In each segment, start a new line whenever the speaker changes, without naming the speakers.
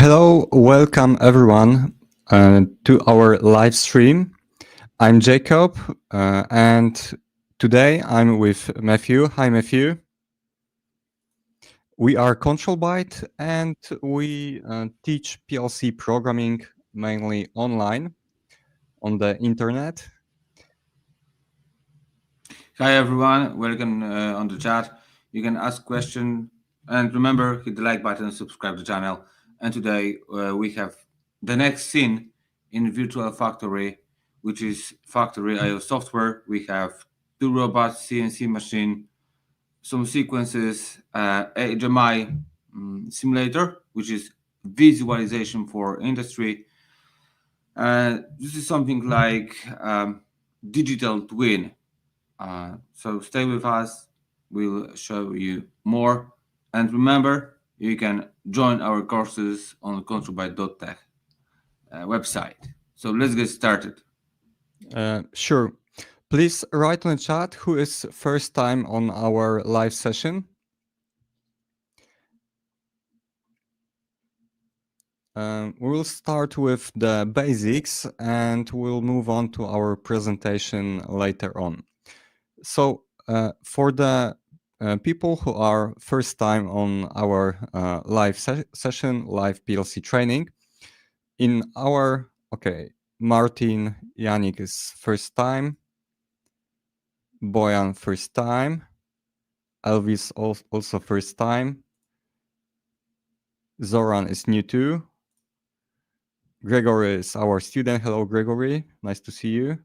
Hello, welcome everyone to our live stream. I'm Jacob and today I'm with Matthew. Hi Matthew. We are Control Byte and we teach PLC programming mainly online on the internet.
Hi everyone, welcome on the chat. You can ask questions and remember hit the like button, subscribe to the channel. And today we have the next scene in Virtual Factory, which is Factory IO software. We have two robots, CNC machine, some sequences, HMI simulator, which is visualization for industry. This is something like digital twin. So stay with us. We'll show you more. And remember, you can join our courses on controlbyte.tech website. So let's get started.
Sure. Please write in the chat who is first time on our live session. We will start with the basics and we'll move on to our presentation later on. So for the people who are first time on our live session, live PLC training, in our, Martin Yannick is first time, Bojan first time, Elvis also first time, Zoran is new too, Gregory is our student. Hello, Gregory. Nice to see you.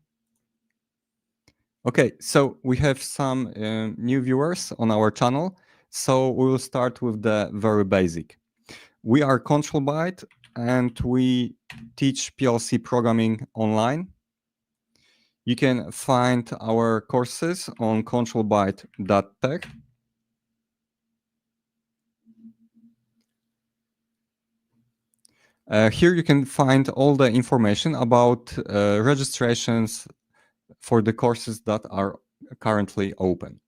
Okay, so we have some new viewers on our channel. So we will start with the very basic. We are Control Byte and we teach PLC programming online. You can find our courses on controlbyte.tech. Here you can find all the information about registrations for the courses that are currently open.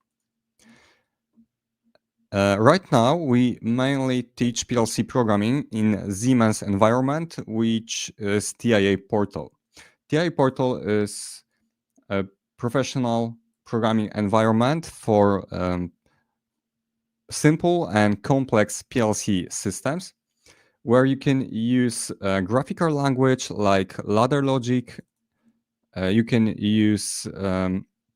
Right now, we mainly teach PLC programming in Siemens environment, which is TIA Portal. TIA Portal is a professional programming environment for simple and complex PLC systems, where you can use graphical language like ladder logic. You can use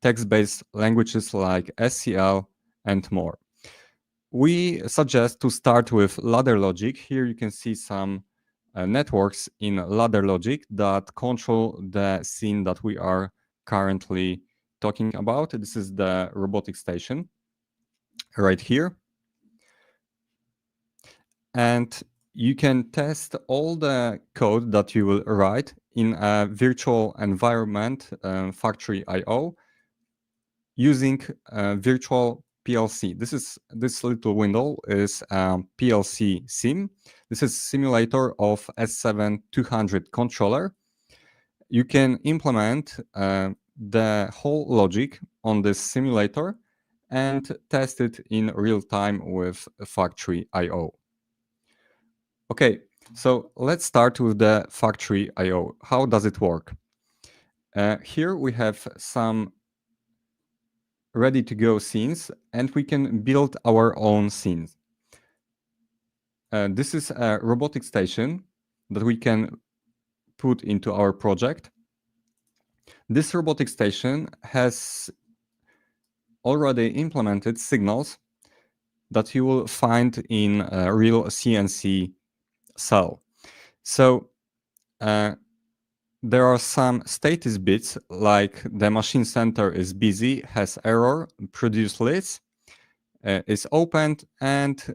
text-based languages like SCL and more. We suggest to start with ladder logic. Here you can see some networks in ladder logic that control the scene that we are currently talking about. This is the robotic station right here. And you can test all the code that you will write in a virtual environment, factory IO, using virtual PLC. This little window is PLCSIM. This is simulator of S7-200 controller. You can implement the whole logic on this simulator and test it in real time with factory IO. Okay, so let's start with the factory IO. How does it work? Here we have some ready-to-go scenes, and we can build our own scenes. This is a robotic station that we can put into our project. This robotic station has already implemented signals that you will find in a real CNC cell. So there are some status bits like the machine center is busy, has error, produce leads, is opened, and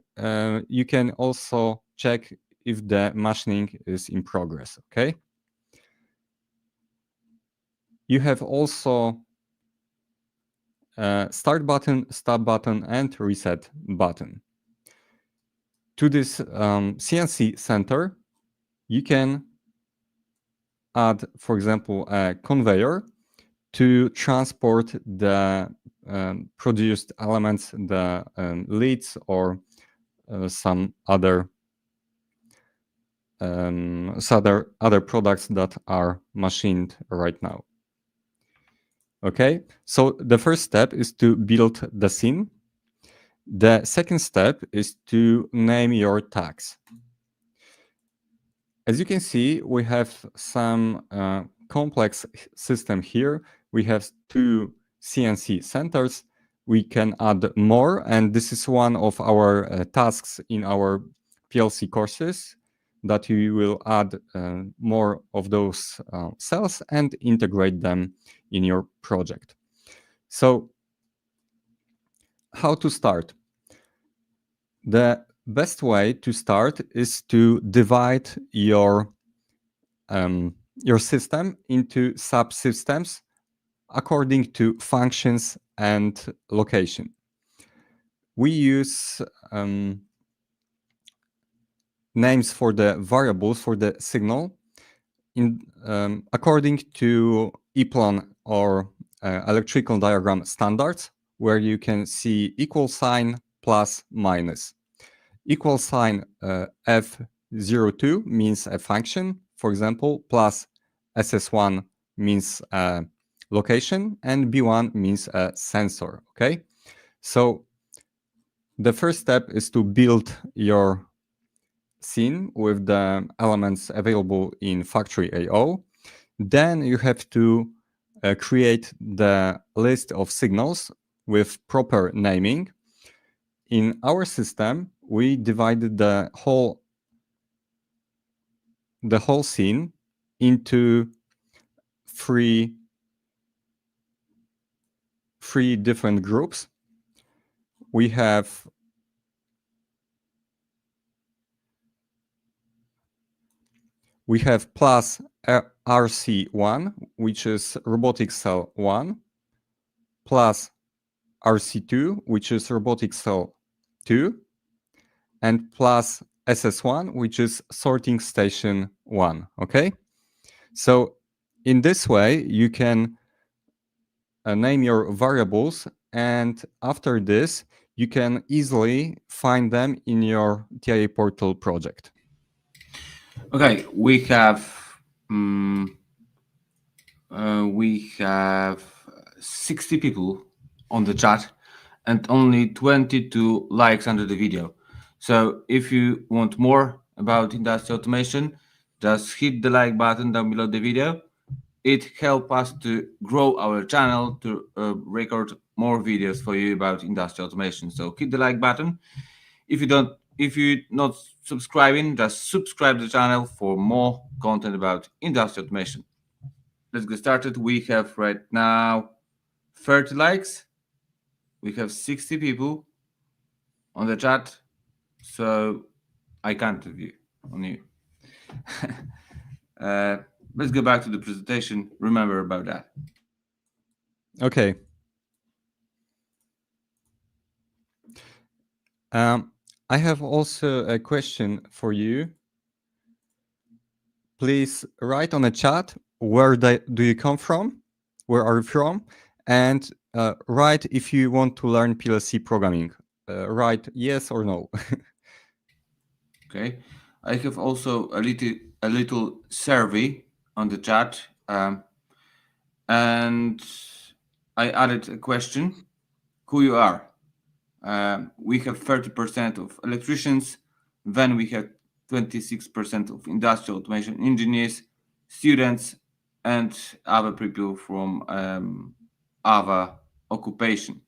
you can also check if the machining is in progress, okay? You have also start button, stop button, and reset button. To this CNC center, you can add, for example, a conveyor to transport the produced elements, the leads or some other other products that are machined right now. Okay, so the first step is to build the scene. The second step is to name your tags. As you can see, we have some complex system here. We have 2 CNC centers. We can add more, and this is one of our tasks in our PLC courses, that you will add more of those cells and integrate them in your project. So, how to start? The best way to start is to divide your system into subsystems according to functions and location. We use names for the variables for the signal in according to EPLAN or electrical diagram standards, where you can see equal sign plus minus. Equal sign F02 means a function, for example, plus SS1 means a location, and B1 means a sensor, okay? So the first step is to build your scene with the elements available in factory AO. Then you have to create the list of signals with proper naming. In our system, we divided the whole scene into three different groups. We have plus RC1, which is robotic cell 1, plus RC2, which is robotic cell 2, and plus SS1, which is sorting station 1, okay? So in this way, you can name your variables, and after this, you can easily find them in your TIA portal project.
Okay, we have 60 people on the chat and only 22 likes under the video. So if you want more about industrial automation, just hit the like button down below the video. It helps us to grow our channel to record more videos for you about industrial automation. So hit the like button. If you're not subscribing, just subscribe to the channel for more content about industrial automation. Let's get started. We have right now 30 likes. We have 60 people on the chat, so I can't review on you. Let's go back to the presentation. Remember about that.
Okay. I have also a question for you. Please write on the chat where do you come from, where are you from, and write if you want to learn PLC programming. Write yes or no.
Okay, I have also a little survey on the chat, and I added a question: who you are. We have 30% of electricians, then we have 26% of industrial automation engineers, students, and other people from other occupation.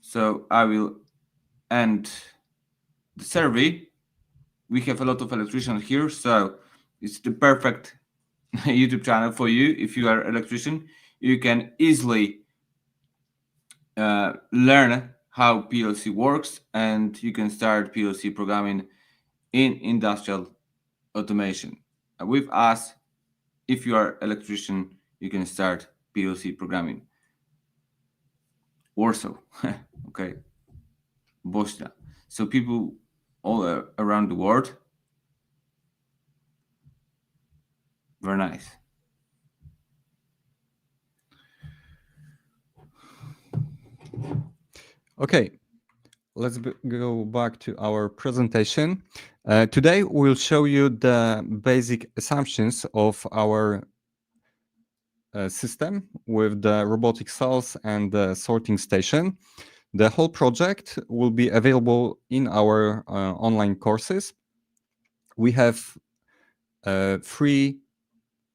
So I will end the survey. We have a lot of electricians here, so it's the perfect YouTube channel for you. If you are an electrician, you can easily learn how PLC works, and you can start PLC programming in industrial automation. With us, if you are electrician, you can start PLC programming. Warsaw, okay, Bosnia. So people all around the world. Very nice.
Okay, let's go back to our presentation. Today, we'll show you the basic assumptions of our system with the robotic cells and the sorting station. The whole project will be available in our online courses. We have free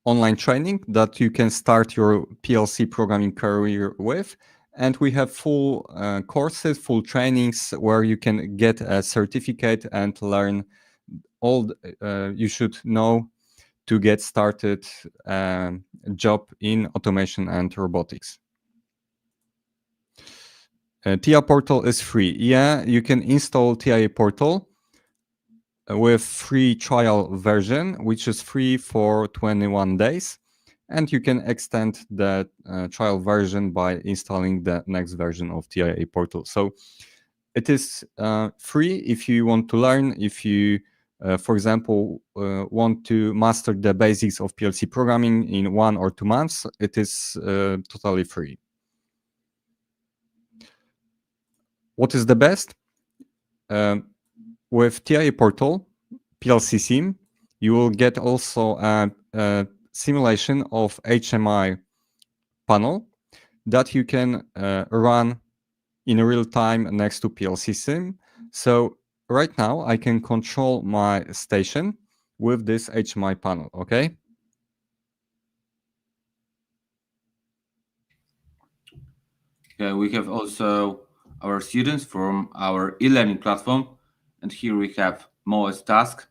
online training that you can start your PLC programming career with. And we have full courses, full trainings where you can get a certificate and learn all you should know to get started a job in automation and robotics. TIA Portal is free. Yeah, you can install TIA Portal with free trial version, which is free for 21 days. And you can extend the trial version by installing the next version of TIA Portal. So it is free if you want to learn, if you, for example, want to master the basics of PLC programming in 1 or 2 months, it is totally free. What is the best? With TIA Portal, PLCSIM, you will get also a simulation of HMI panel that you can run in real time next to PLCSIM. So right now I can control my station with this HMI panel, okay?
Okay, we have also our students from our e-learning platform, and here we have MOS task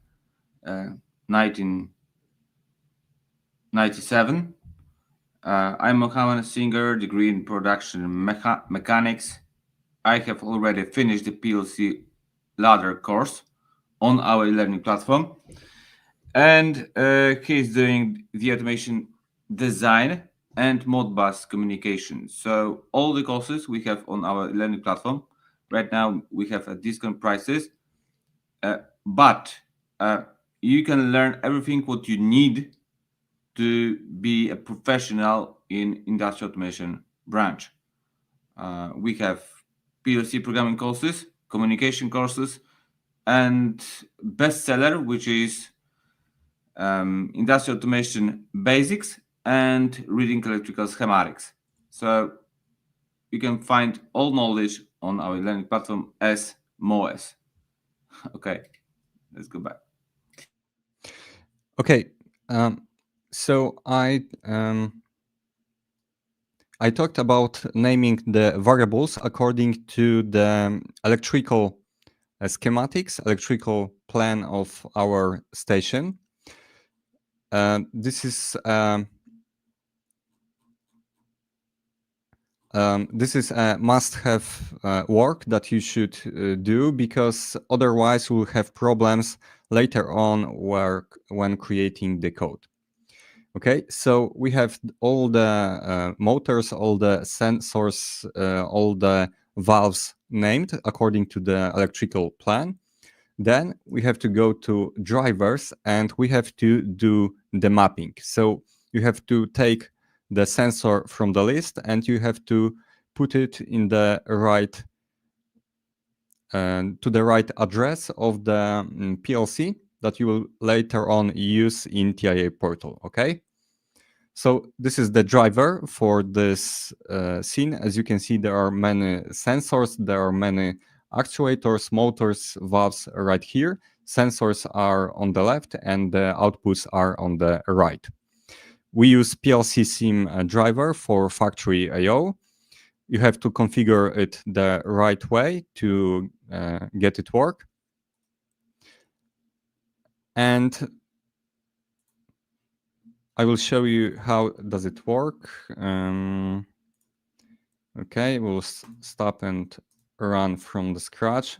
1997. I'm Mohammed Singer, degree in production mechanics. I have already finished the PLC ladder course on our e-learning platform, and he is doing the automation design and Modbus communication. So all the courses we have on our learning platform right now, we have at discount prices, but you can learn everything what you need to be a professional in industrial automation branch. We have PLC programming courses, communication courses, and bestseller, which is industrial automation basics and reading electrical schematics. So you can find all knowledge on our learning platform as MOS. Okay, let's go back.
Okay, so I talked about naming the variables according to the electrical schematics, electrical plan of our station. This is a must-have work that you should do, because otherwise we'll have problems later on when creating the code. Okay, so we have all the motors, all the sensors, all the valves named according to the electrical plan. Then we have to go to drivers and we have to do the mapping. So you have to take the sensor from the list and you have to put it in the right to the right address of the PLC that you will later on use in TIA Portal. Okay. So this is the driver for this scene. As you can see, there are many sensors, there are many actuators, motors, valves right here. Sensors are on the left and the outputs are on the right. We use PLCSIM driver for factory I/O. You have to configure it the right way to get it work. And I will show you how does it work. Okay, we'll stop and run from the scratch.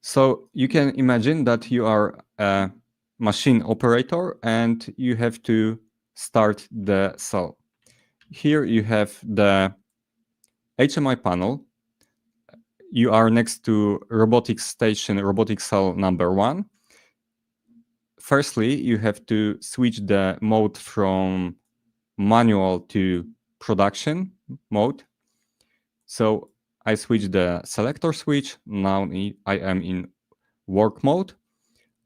So you can imagine that you are a machine operator and you have to start the cell. Here you have the HMI panel. You are next to robotic station, robotic cell number 1. Firstly, you have to switch the mode from manual to production mode. So I switch the selector switch. Now I am in work mode.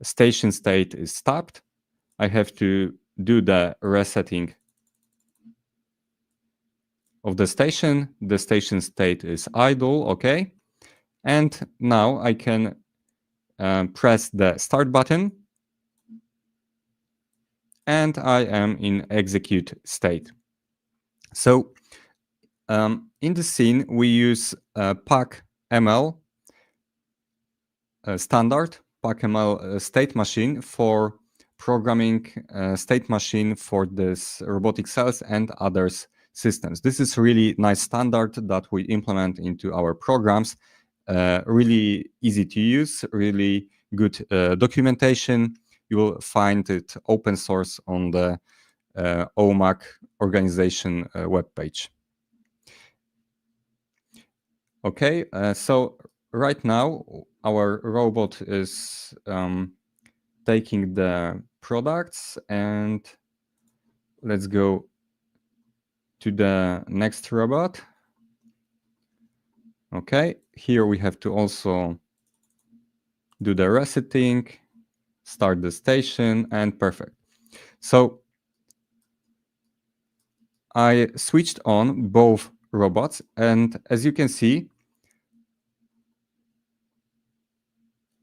Station state is stopped. I have to do the resetting of the station. The station state is idle, okay? And now I can press the start button, and I am in execute state. So in the scene, we use PAC-ML standard PAC-ML state machine for programming state machine for this robotic cells and others systems. This is really nice standard that we implement into our programs. Really easy to use, really good documentation. You will find it open source on the OMAC organization webpage. Okay, so right now our robot is taking the products, and let's go to the next robot. Okay, here we have to also do the resetting, start the station, and perfect. So I switched on both robots, and as you can see,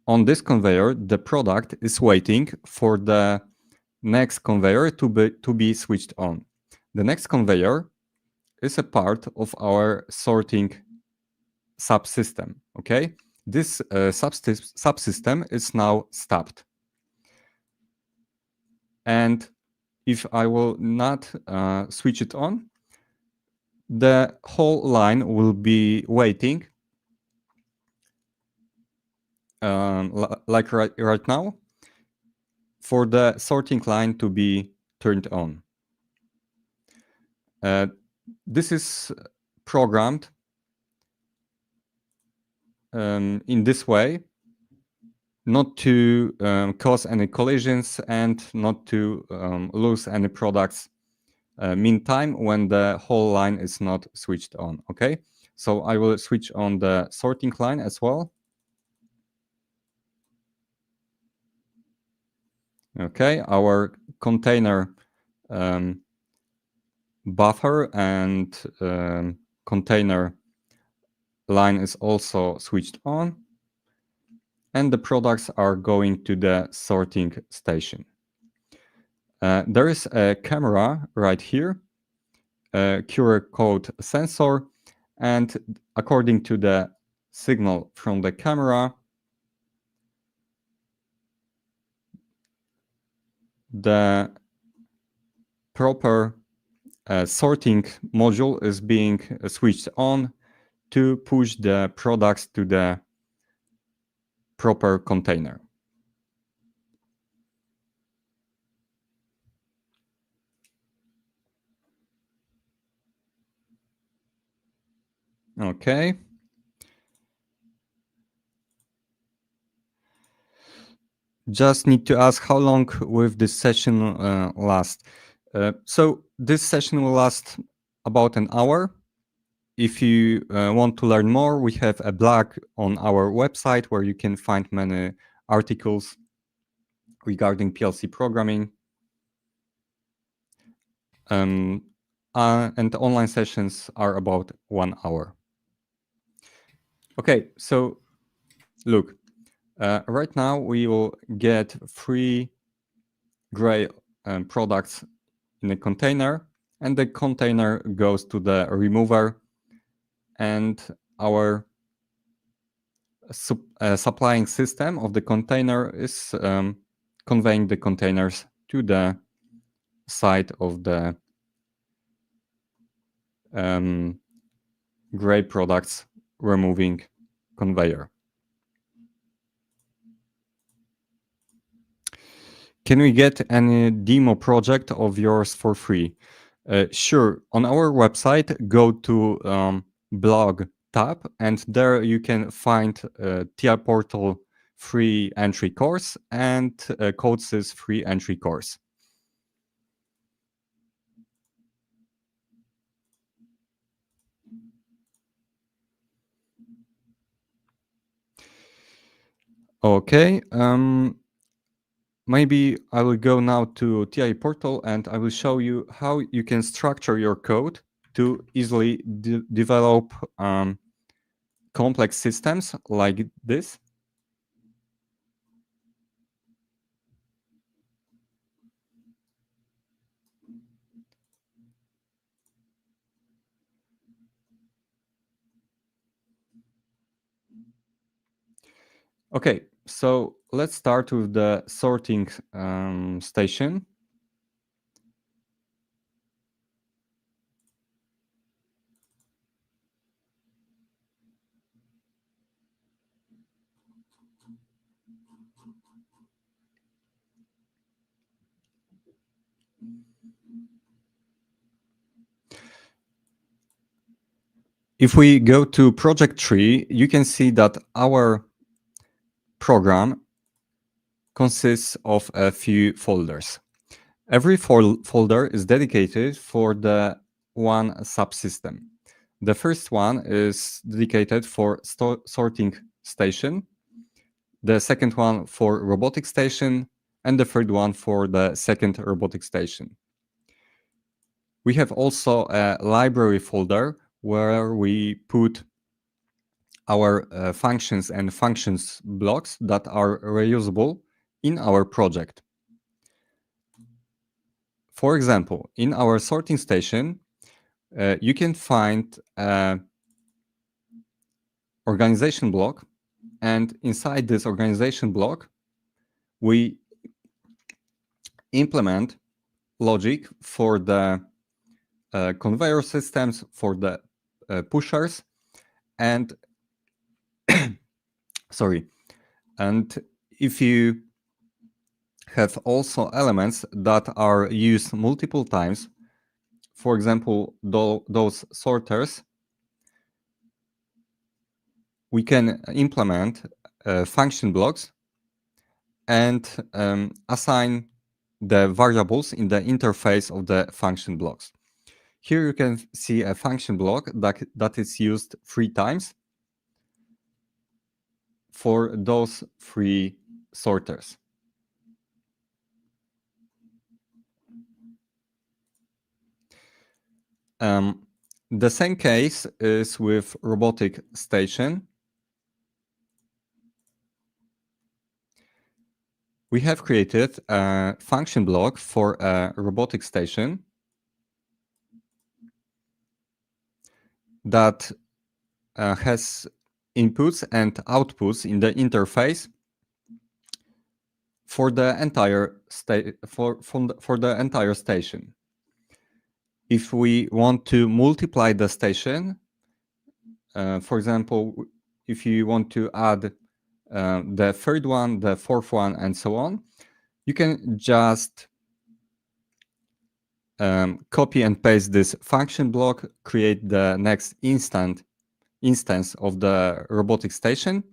on this conveyor, the product is waiting for the next conveyor to be switched on. The next conveyor is a part of our sorting subsystem, okay? This subsystem is now stopped. And if I will not switch it on, the whole line will be waiting like right now for the sorting line to be turned on. This is programmed in this way, not to cause any collisions and not to lose any products meantime when the whole line is not switched on, okay? So I will switch on the sorting line as well. Okay, our container buffer and container line is also switched on, and the products are going to the sorting station. There is a camera right here, a QR code sensor, and according to the signal from the camera, the proper sorting module is being switched on to push the products to the proper container. Okay. Just need to ask how long will this session last. So this session will last about an hour. If you want to learn more, we have a blog on our website where you can find many articles regarding PLC programming. And the online sessions are about 1 hour. Okay, so look, right now we will get 3 gray products in a container, and the container goes to the remover, and our supplying system of the container is conveying the containers to the side of the gray products removing conveyor. Can we get any demo project of yours for free? Sure. On our website, go to blog tab, and there you can find TI Portal free entry course and Coils free entry course. Okay, maybe I will go now to TI portal and I will show you how you can structure your code to easily develop complex systems like this. Okay, so let's start with the sorting station. If we go to project tree, you can see that our program consists of a few folders. Every folder is dedicated for the one subsystem. The first one is dedicated for sorting station, the second one for robotic station, and the third one for the second robotic station. We have also a library folder where we put our functions and functions blocks that are reusable in our project. For example, in our sorting station, you can find an organization block, and inside this organization block, we implement logic for the conveyor systems, for the pushers, and sorry, and if you have also elements that are used multiple times, for example, those sorters, we can implement function blocks and assign the variables in the interface of the function blocks. Here you can see a function block that is used 3 times for those 3 sorters. The same case is with robotic station. We have created a function block for a robotic station that has inputs and outputs in the interface for the entire for the entire station. If we want to multiply the station, for example, if you want to add the third one, the fourth one, and so on, you can just copy and paste this function block, create the next instance of the robotic station,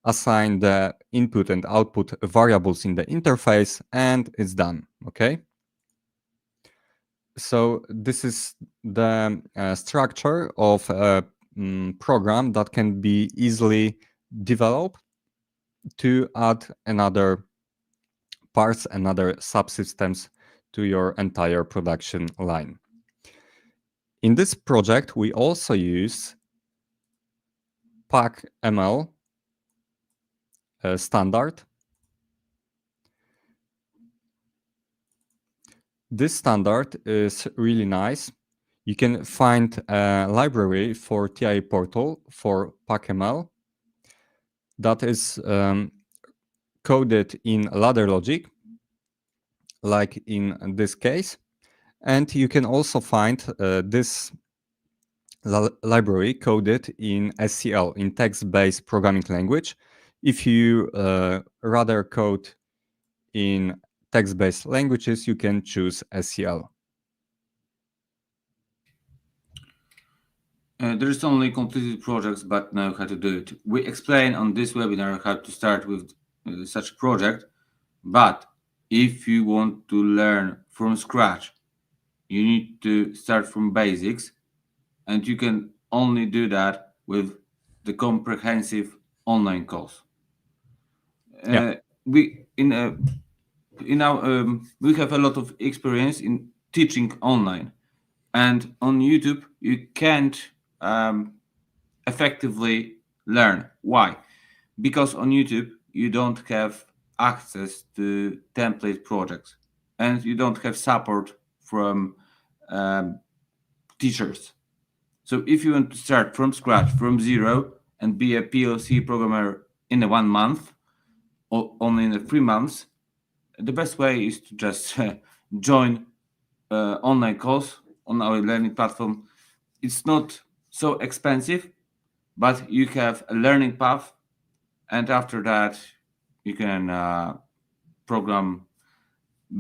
assign the input and output variables in the interface, and it's done. Okay. So this is the structure of a program that can be easily developed to add another parts, another subsystems to your entire production line. In this project, we also use PAC-ML standard. This standard is really nice. You can find a library for TI portal for PAC-ML that is coded in ladder logic, like in this case. And you can also find this library coded in SCL, in text-based programming language. If you rather code in text-based languages, you can choose SCL.
There's only completed projects but know how to do it. We explain on this webinar how to start with such a project, but if you want to learn from scratch, you need to start from basics, and you can only do that with the comprehensive online course.
Yeah.
We in our we have a lot of experience in teaching online, and on YouTube you can't um, effectively learn. Why? Because on YouTube you don't have access to template projects, and you don't have support from um, teachers. So if you want to start from scratch, from zero, and be a PLC programmer in a 1 month or only in a 3 months, the best way is to just join online course on our learning platform. It's not so expensive, but you have a learning path, and after that you can program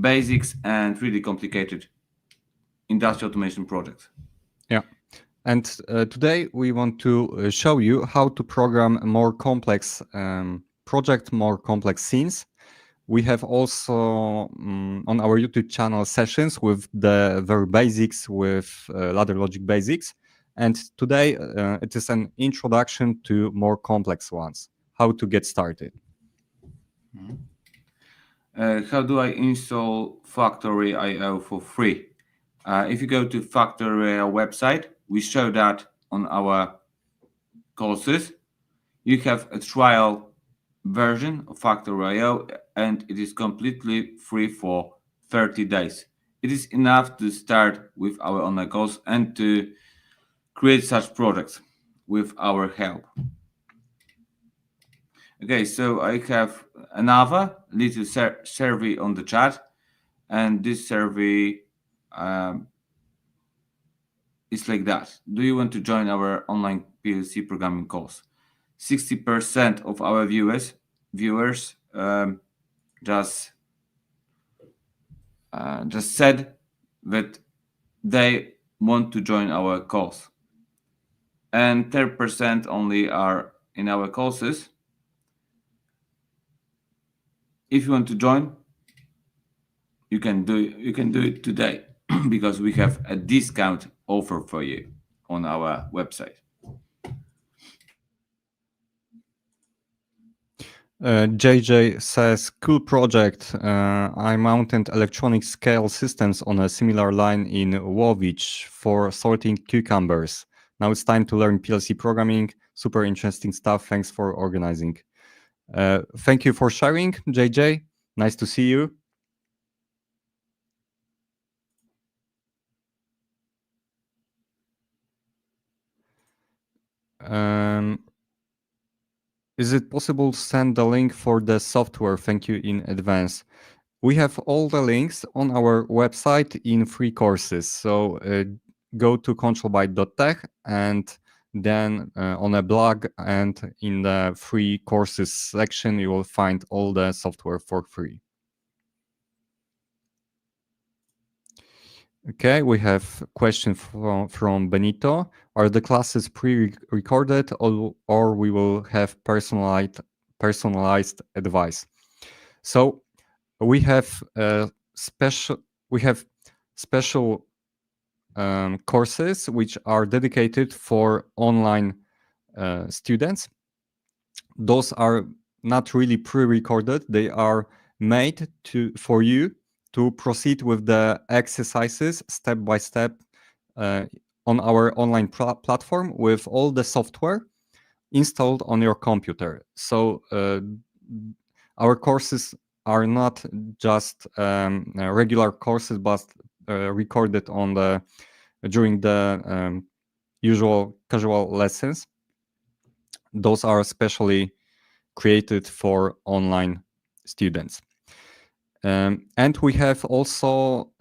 basics and really complicated industrial automation projects.
Yeah. And today we want to show you how to program a more complex project, more complex scenes. We have also on our YouTube channel sessions with the very basics, with ladder logic basics. And today it is an introduction to more complex ones, how to get started.
How do I install Factory IO for free? If you go to Factory IO website, we show that on our courses. You have a trial version of Factory IO, and it is completely free for 30 days. It is enough to start with our online course and to create such projects with our help. Okay, so I have another little survey on the chat, and this survey um, is like that. Do you want to join our online PLC programming course? 60% of our viewers just said that they want to join our course, and 10% only are in our courses. If you want to join, you can do it today because we have a discount offer for you on our website.
JJ says, cool project. I mounted electronic scale systems on a similar line in Łowicz for sorting cucumbers. Now it's time to learn PLC programming. Super interesting stuff. Thanks for organizing. Thank you for sharing, JJ. Nice to see you. Is it possible to send the link for the software? Thank you in advance. We have all the links on our website in free courses. So go to controlbyte.tech and then on a blog and in the free courses section, you will find all the software for free. Okay, we have a question from Benito. Are the classes pre-recorded or we will have personalized advice? So we have special courses which are dedicated for online students. Those are not really pre-recorded. They are made for you to proceed with the exercises step by step on our online platform with all the software installed on your computer. So our courses are not just regular courses, but recorded during the usual casual lessons. Those are specially created for online students. And we have also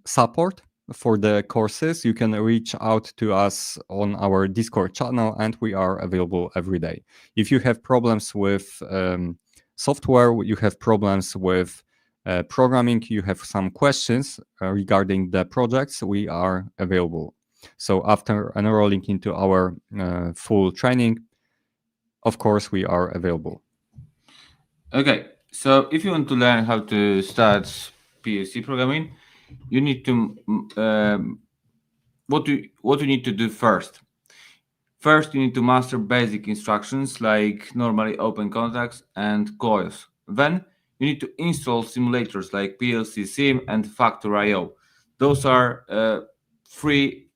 support for the courses. You can reach out to us on our Discord channel, and we are available every day. If you have problems with software, you have problems with programming, you have some questions regarding the projects, we are available. So after enrolling into our full training, of course, we are available.
Okay, so if you want to learn how to start PLC programming, you need to what you need to do first. First, you need to master basic instructions like normally open contacts and coils. Then, you need to install simulators like PLCSIM and Factor.io. Those are free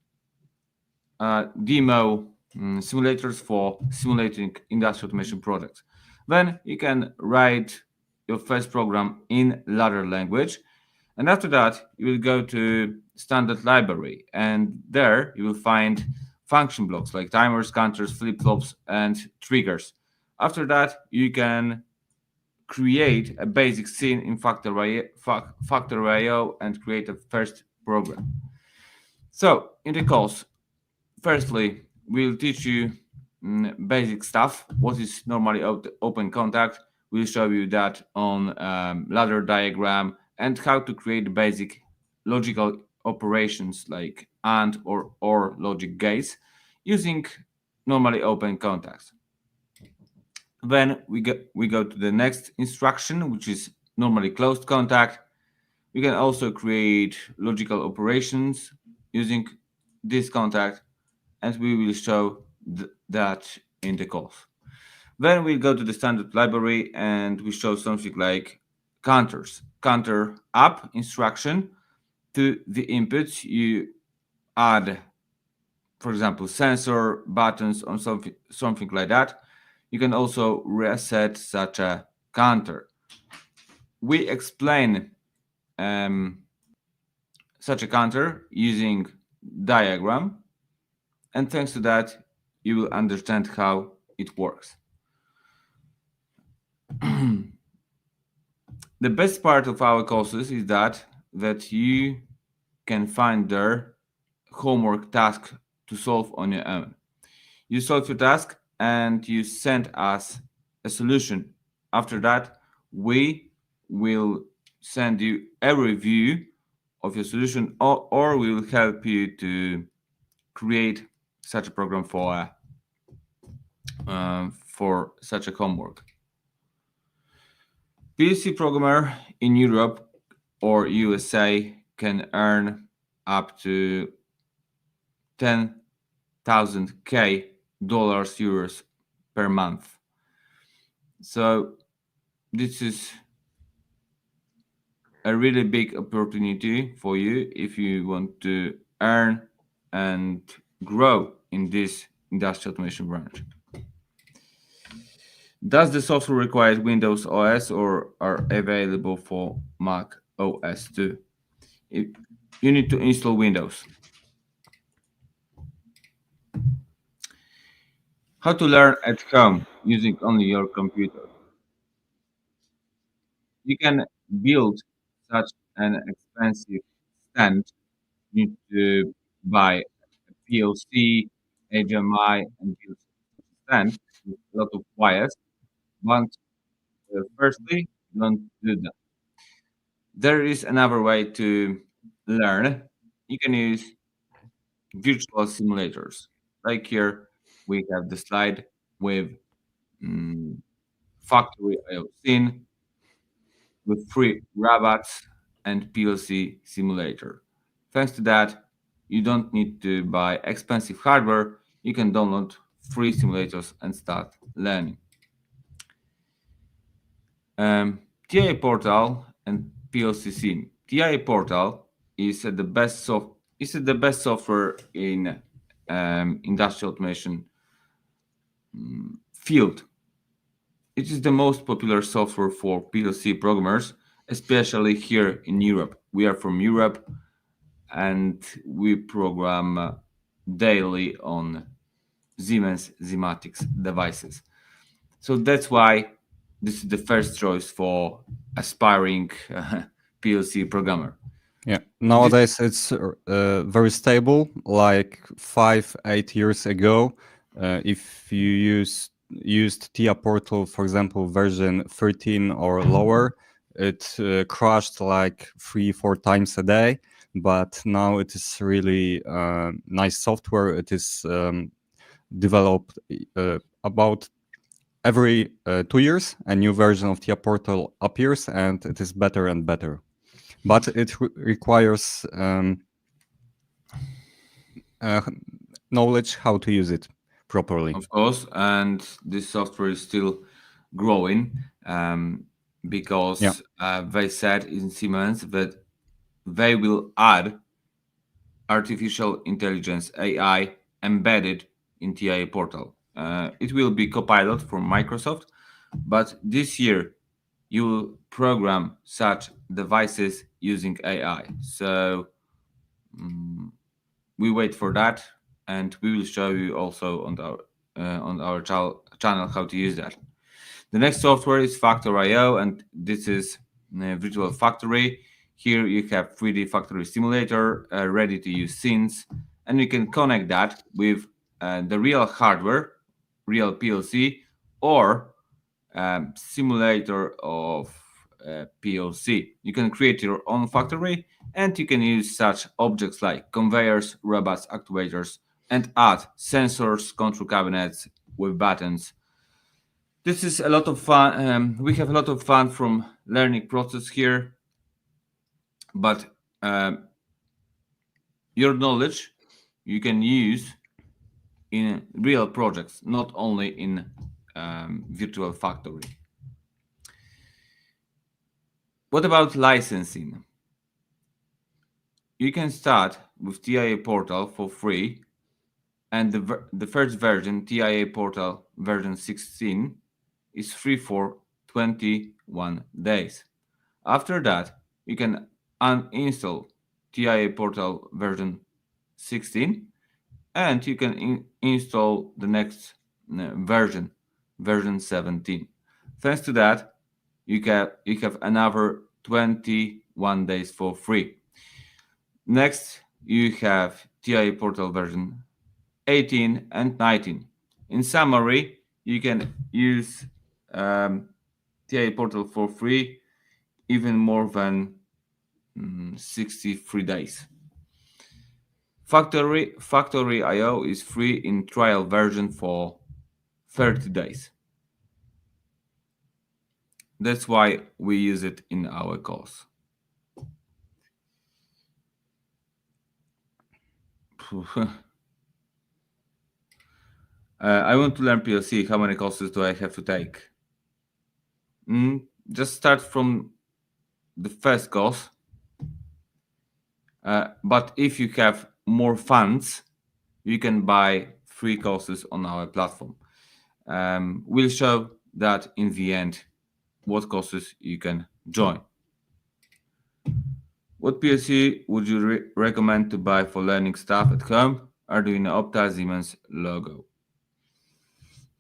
demo simulators for simulating industrial automation projects. Then you can write your first program in ladder language, and after that you will go to standard library, and there you will find function blocks like timers, counters, flip-flops, and triggers. After that you can create a basic scene in Factor.io and create a first program. So in the course, firstly, we'll teach you basic stuff. What is normally open contact? We'll show you that on ladder diagram and how to create basic logical operations like AND or logic gates using normally open contacts. Then we go to the next instruction, which is normally closed contact. We can also create logical operations using this contact, and we will show that in the course. Then we go to the standard library and we show something like counters. Counter up instruction to the inputs. You add, for example, sensor buttons or something like that. You can also reset such a counter. We explain such a counter using diagram, and thanks to that you will understand how it works. The best part of our courses is that you can find their homework task to solve on your own. You solve your task and you send us a solution. After that, we will send you a review of your solution, or we will help you to create such a program for such a homework. PLC programmer in Europe or USA can earn up to 10,000 dollars euros per month. So this is a really big opportunity for you if you want to earn and grow in this industrial automation branch. Does the software require Windows OS or are available for Mac OS too? You need to install Windows. How to learn at home using only your computer. You can build such an expensive stand. You need to buy a PLC, HMI, and build stand with a lot of wires. But firstly, don't do that. There is another way to learn. You can use virtual simulators. Like here, we have the slide with factory IO scene with free robots and PLC simulator. Thanks to that, you don't need to buy expensive hardware. You can download free simulators and start learning. TIA Portal and PLCSIM. TIA Portal is the best software in industrial automation field. It is the most popular software for PLC programmers, especially here in Europe. We are from Europe, and we program daily on Siemens Zimatics devices. So that's why this is the first choice for aspiring PLC programmer.
Yeah, nowadays it's very stable. Like 5-8 years ago, if you used TIA Portal, for example, version 13 or lower, it crashed like 3-4 times a day. But now it is really nice software. It is developed about every 2 years. A new version of TIA Portal appears, and it is better and better. But it requires knowledge how to use it. properly.
of course, and this software is still growing
Yeah.
because they said in Siemens that they will add artificial intelligence AI embedded in TIA portal. It will be Copilot from Microsoft, but this year you will program such devices using AI. So mm, we wait for that, and we will show you also on our channel how to use that. The next software is Factor.io, and this is Virtual Factory. Here you have 3D Factory Simulator, ready to use scenes, and you can connect that with the real hardware, real PLC, or simulator of PLC. You can create your own factory, and you can use such objects like conveyors, robots, actuators, and add sensors, control cabinets with buttons. This is a lot of fun. We have a lot of fun from learning process here, but um, your knowledge you can use in real projects, not only in virtual factory. What about licensing? You can start with TIA Portal for free, and the first version, TIA Portal version 16, is free for 21 days. After that, you can uninstall TIA Portal version 16, and you can install the next version, version 17. Thanks to that, you have another 21 days for free. Next, you have TIA Portal version 18 and 19. In summary, you can use TIA Portal for free even more than 63 days. Factory IO is free in trial version for 30 days. That's why we use it in our course. I want to learn PLC. How many courses do I have to take? Just start from the first course. But if you have more funds, you can buy free courses on our platform. We'll show that in the end, what courses you can join. What PLC would you recommend to buy for learning stuff at home? Arduino Opta Siemens logo.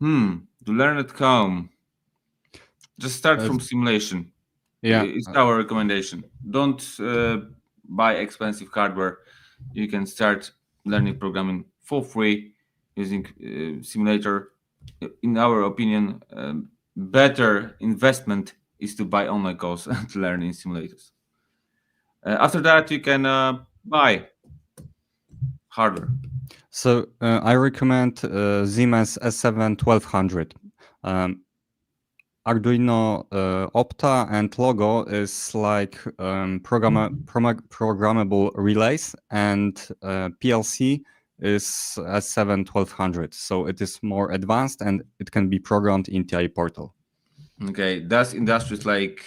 To learn at home, just start from simulation.
Yeah.
It's our recommendation. Don't buy expensive hardware. You can start learning programming for free using simulator. In our opinion, better investment is to buy online course and learn in simulators. After that, you can buy hardware.
So I recommend Siemens S7 1200. Arduino Opta and Logo is like programmable relays, and PLC is S7 1200. So it is more advanced and it can be programmed in TI Portal.
Okay, that's industries like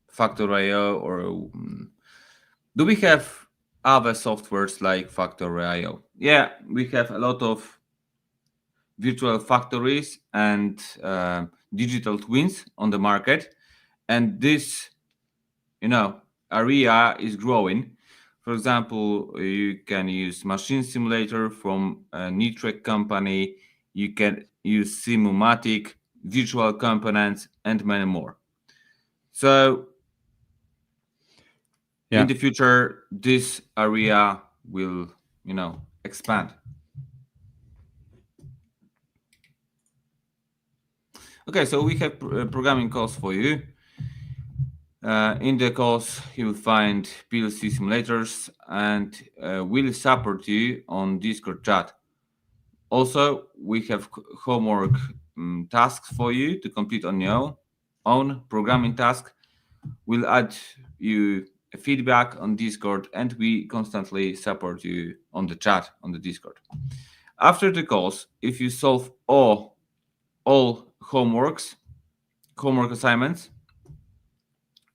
Factor.io, or do we have other softwares like Factor.io? Yeah, we have a lot of virtual factories and digital twins on the market, and this area is growing. For example, you can use machine simulator from a Nitrek company, you can use Simumatic, virtual components, and many more. So in the future, this area will expand. Okay, so we have programming course for you. In the course, you will find PLC simulators, and we'll support you on Discord chat. Also, we have homework tasks for you to complete on your own programming task. We'll add you a feedback on Discord, and we constantly support you on the chat on the Discord. After the course, if you solve all homework assignments,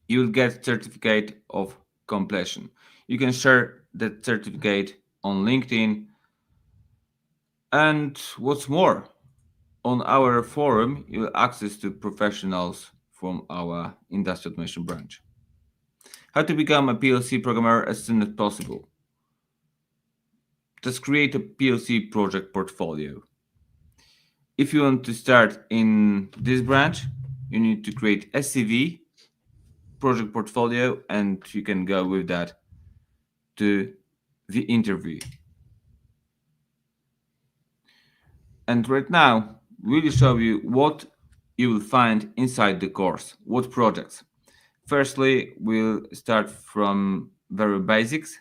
you will get certificate of completion. You can share that certificate on LinkedIn. And what's more, on our forum, you have access to professionals from our industrial automation branch. How to become a PLC programmer as soon as possible. Just create a PLC project portfolio. If you want to start in this branch, you need to create SCV project portfolio, and you can go with that to the interview. And right now, we will show you what you will find inside the course, what projects. Firstly, we'll start from very basics.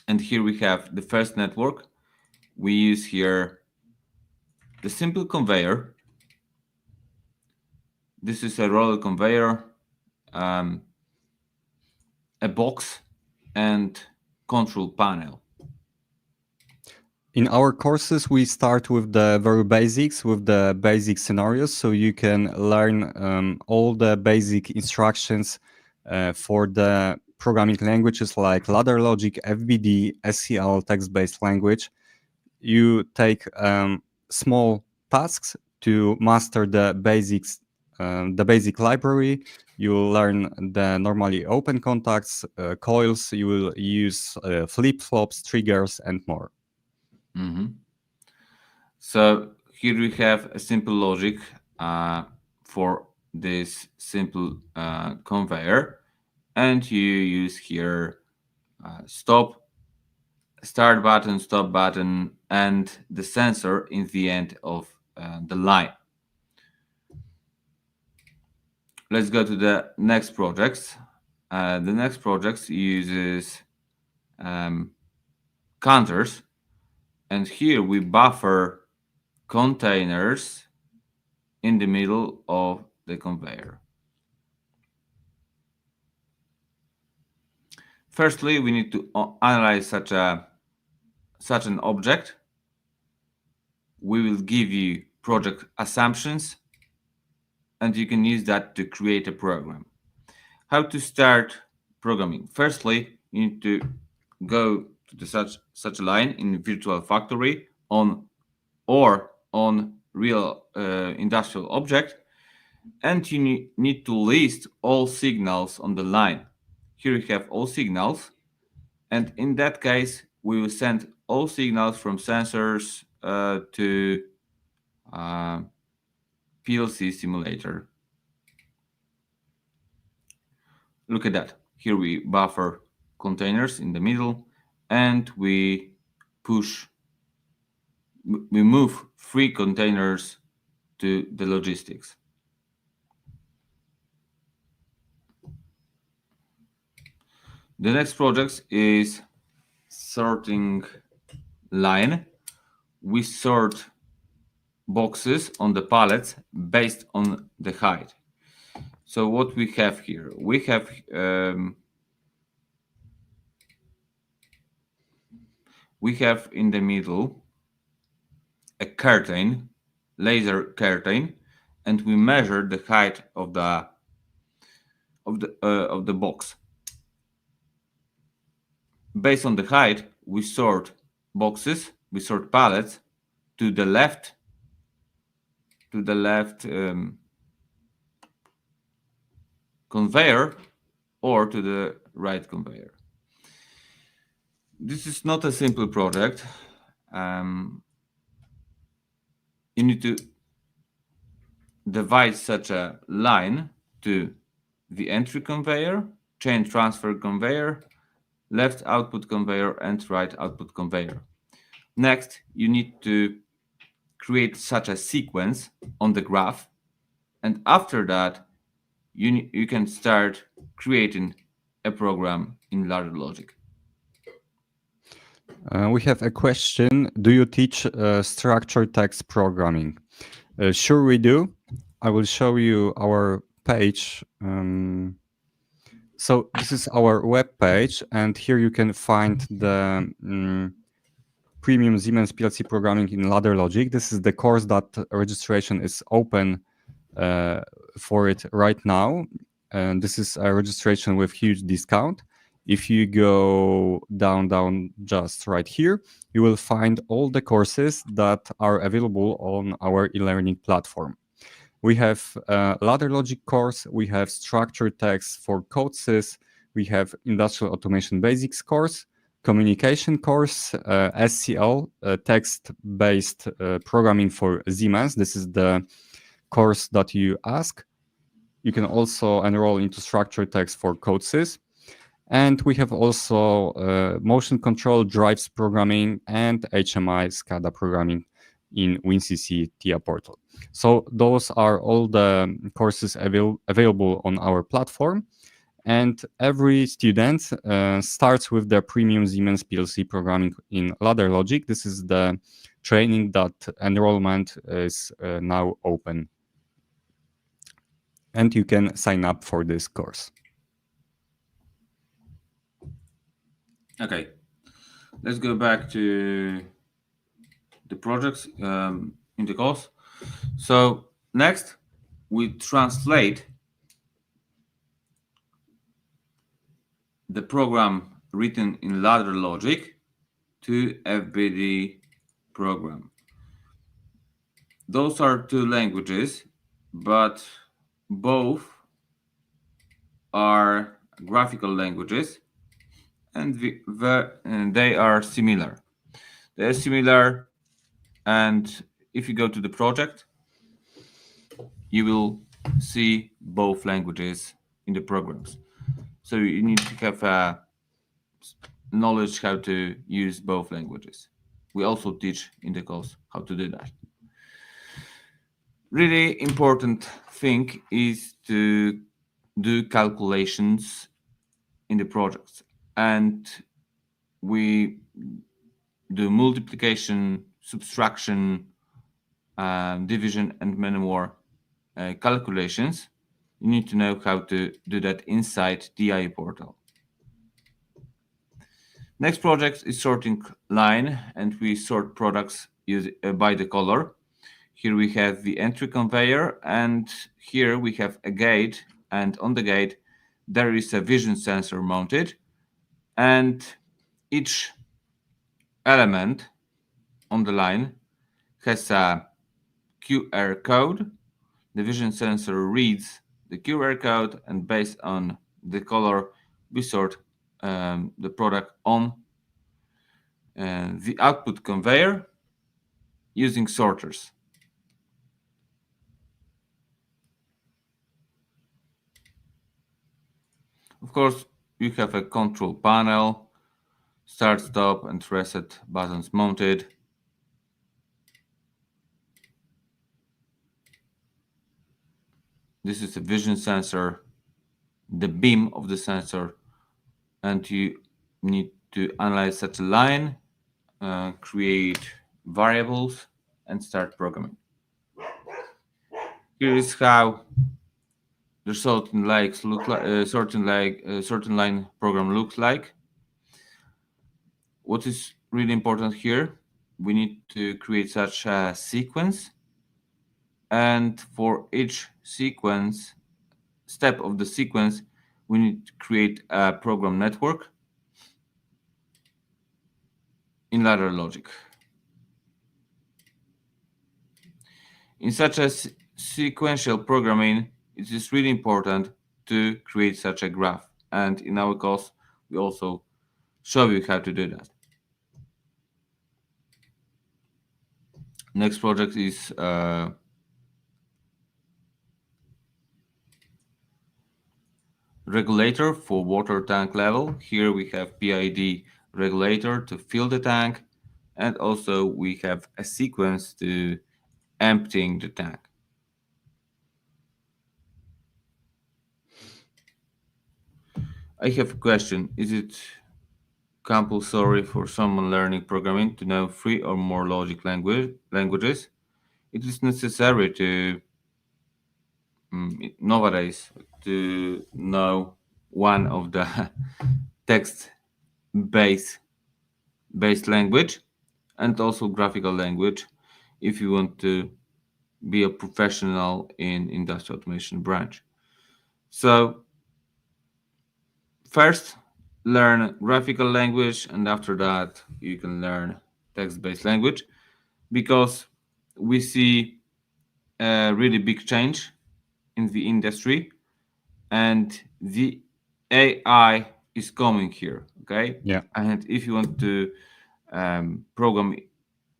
And here we have the first network. We use here the simple conveyor. This is a roller conveyor, a box, and control panel.
In our courses, we start with the very basics, with the basic scenarios, so you can learn all the basic instructions for the programming languages like ladder logic, FBD, SCL, text-based language. You take small tasks to master the basics, the basic library. You will learn the normally open contacts, coils. You will use flip-flops, triggers, and more.
Mm-hmm. So here we have a simple logic for this simple conveyor, and you use here stop, start button, stop button, and the sensor in the end of the line. Let's go to the next projects. The next projects uses counters, and here we buffer containers in the middle of the conveyor. Firstly, we need to analyze such an object. We will give you project assumptions, and you can use that to create a program. How to start programming? Firstly, you need to go to the such a line in virtual factory on real industrial object, and you need to list all signals on the line. Here we have all signals, and in that case, we will send all signals from sensors to PLC simulator. Look at that. Here we buffer containers in the middle, and we move 3 containers to the logistics. The next project is sorting line. We sort boxes on the pallets based on the height. So what we have here? We have in the middle a curtain, laser curtain, and we measure the height of the box. Based on the height, we sort boxes, we sort pallets to the left conveyor or to the right conveyor. This is not a simple project. You need to divide such a line to the entry conveyor, chain transfer conveyor, left output conveyor, and right output conveyor. Next, you need to create such a sequence on the graph, and after that, you can start creating a program in LADDER Logic.
We have a question. Do you teach structured text programming? Sure, we do. I will show you our page. So this is our web page, and here you can find the Premium Siemens PLC Programming in Ladder Logic. This is the course that registration is open for it right now. And this is a registration with huge discount. If you go down just right here, you will find all the courses that are available on our e-learning platform. We have ladder logic course, we have structured text for Coils, we have industrial automation basics course, communication course, SCL, text-based programming for Siemens. This is the course that you ask. You can also enroll into structured text for Coils. And we have also motion control, drives programming, and HMI SCADA programming in WinCC TIA portal. So those are all the courses available on our platform. And every student starts with their premium Siemens PLC programming in Ladder Logic. This is the training that enrollment is now open. And you can sign up for this course.
Okay, let's go back to the projects in the course. So next, we translate the program written in ladder logic to FBD program. Those are two languages, but both are graphical languages, and they are similar. They are similar, and if you go to the project, you will see both languages in the programs. So you need to have knowledge how to use both languages. We also teach in the course how to do that. Really important thing is to do calculations in the projects, and we do multiplication, subtraction, division, and many more calculations. You need to know how to do that inside the TIA portal. Next project is sorting line, and we sort products by the color. Here we have the entry conveyor, and here we have a gate, and on the gate there is a vision sensor mounted, and each element on the line has a QR code. The vision sensor reads the QR code, and based on the color we sort the product on the output conveyor using sorters. Of course, you have a control panel, start, stop, and reset buttons mounted. This is a vision sensor, the beam of the sensor, and you need to analyze such a line, create variables, and start programming. Here is how the certain likes look like, certain line program looks like. What is really important here, we need to create such a sequence, and for each sequence step of the sequence we need to create a program network in ladder logic. In such a sequential programming, it is really important to create such a graph, and in our course we also show you how to do that. Next project is regulator for water tank level. Here we have PID regulator to fill the tank, and also we have a sequence to emptying the tank. I have a question. Is it compulsory for someone learning programming to know 3 or more logic languages? It is necessary to nowadays to know one of the text based language, and also graphical language if you want to be a professional in industrial automation branch. So first learn graphical language, and after that you can learn text-based language, because we see a really big change in the industry, and the AI is coming here. Okay,
Yeah.
and if you want to program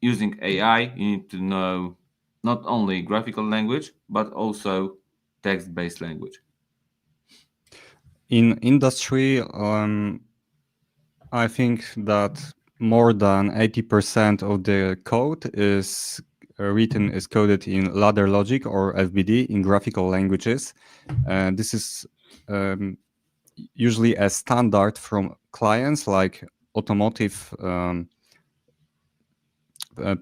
using AI, you need to know not only graphical language but also text-based language.
In industry, I think that more than 80% of the code is is coded in ladder logic or FBD in graphical languages. This is um, usually a standard from clients like automotive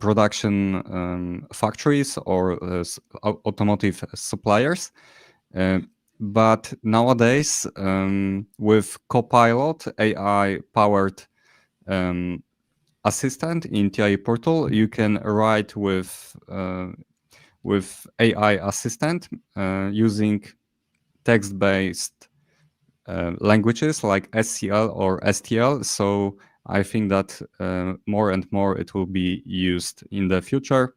production factories or automotive suppliers. Uh, but nowadays, with Copilot AI-powered assistant in TI portal, you can write with AI assistant using text-based languages like SCL or STL. So I think that more and more it will be used in the future,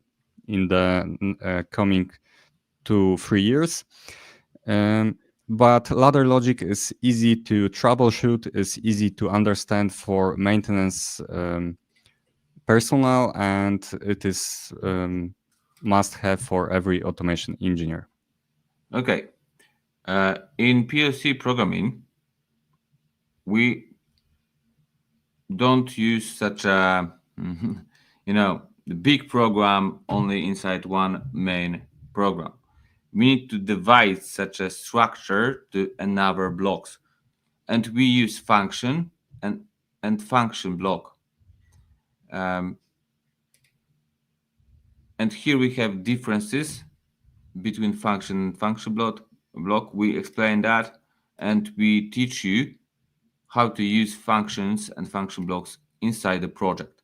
in the coming 2-3 years. Um, but ladder logic is easy to troubleshoot, is easy to understand for maintenance personnel, and it is must have for every automation engineer.
Okay, in PLC programming, we don't use such a the big program only inside one main program. We need to divide such a structure to another blocks, and we use function and function block. Um, and here we have differences between function and function block. We explain that, and we teach you how to use functions and function blocks inside the project.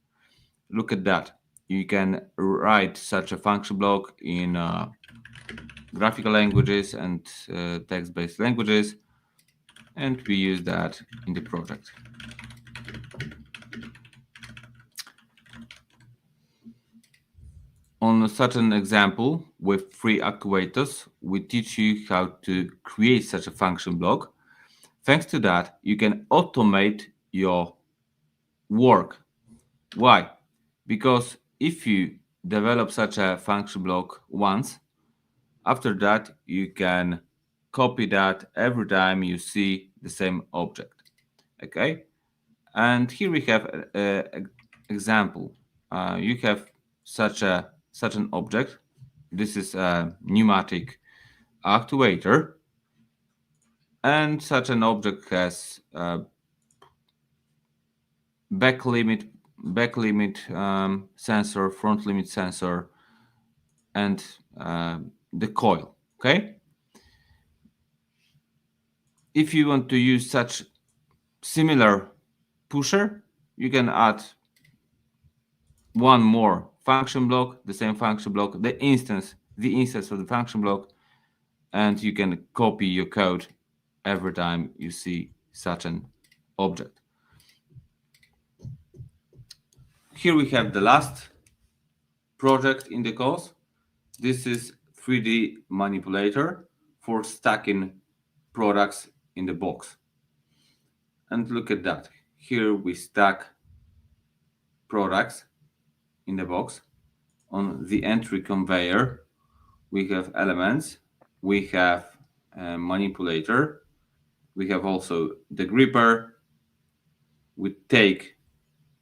Look at that. You can write such a function block in graphical languages and text-based languages, and we use that in the project. On such an example with 3 actuators, we teach you how to create such a function block. Thanks to that, you can automate your work. Why? Because if you develop such a function block once, after that you can copy that every time you see the same object. Okay, and here we have an example. You have such an object. This is a pneumatic actuator, and such an object has back limit sensor, front limit sensor, and the coil. Okay, if you want to use such similar pusher, you can add one more function block, the same function block, the instance of the function block, and you can copy your code every time you see such an object. Here we have the last project in the course. This is 3D manipulator for stacking products in the box. And look at that. Here we stack products in the box. On the entry conveyor, we have elements, we have a manipulator, we have also the gripper. We take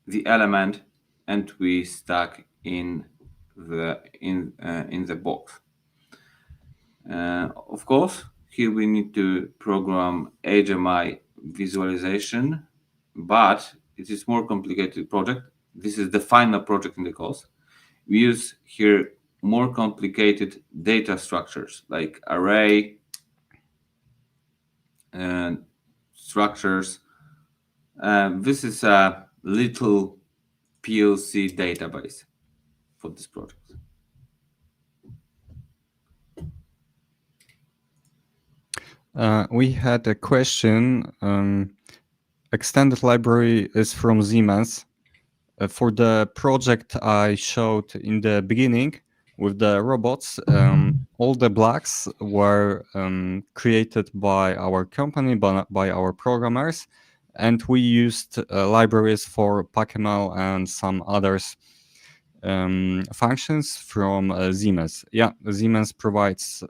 the element and we stack in the box. Of course, here we need to program HMI visualization, but it is more complicated project. This is the final project in the course. We use here more complicated data structures like array and structures. This is a little PLC database for this project?
We had a question. Extended library is from Siemens. For the project I showed in the beginning with the robots, all the blocks were created by our company, by our programmers, and we used libraries for PACML and some others functions from Siemens. Yeah, Siemens provides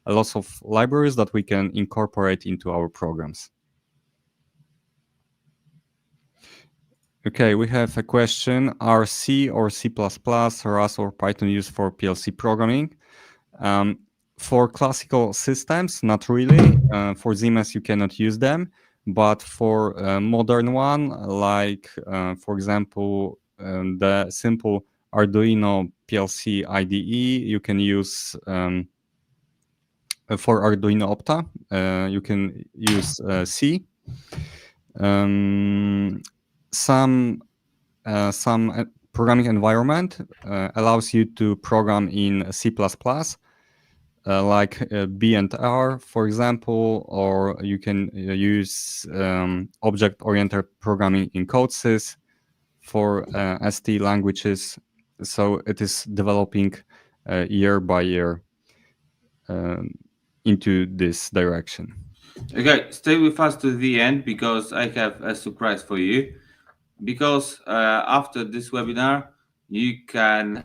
a lot of libraries that we can incorporate into our programs. Okay, we have a question. Are C or C++, Rust or Python used for PLC programming? For classical systems, not really. For Siemens, you cannot use them. But for a modern one, like, for example, the simple Arduino PLC IDE, you can use for Arduino Opta, you can use C. Some programming environment allows you to program in C++, like B and R, for example, or you can use object-oriented programming in Codesys for ST languages. So it is developing year by year into this direction.
Okay, stay with us to the end because I have a surprise for you. Because after this webinar, you can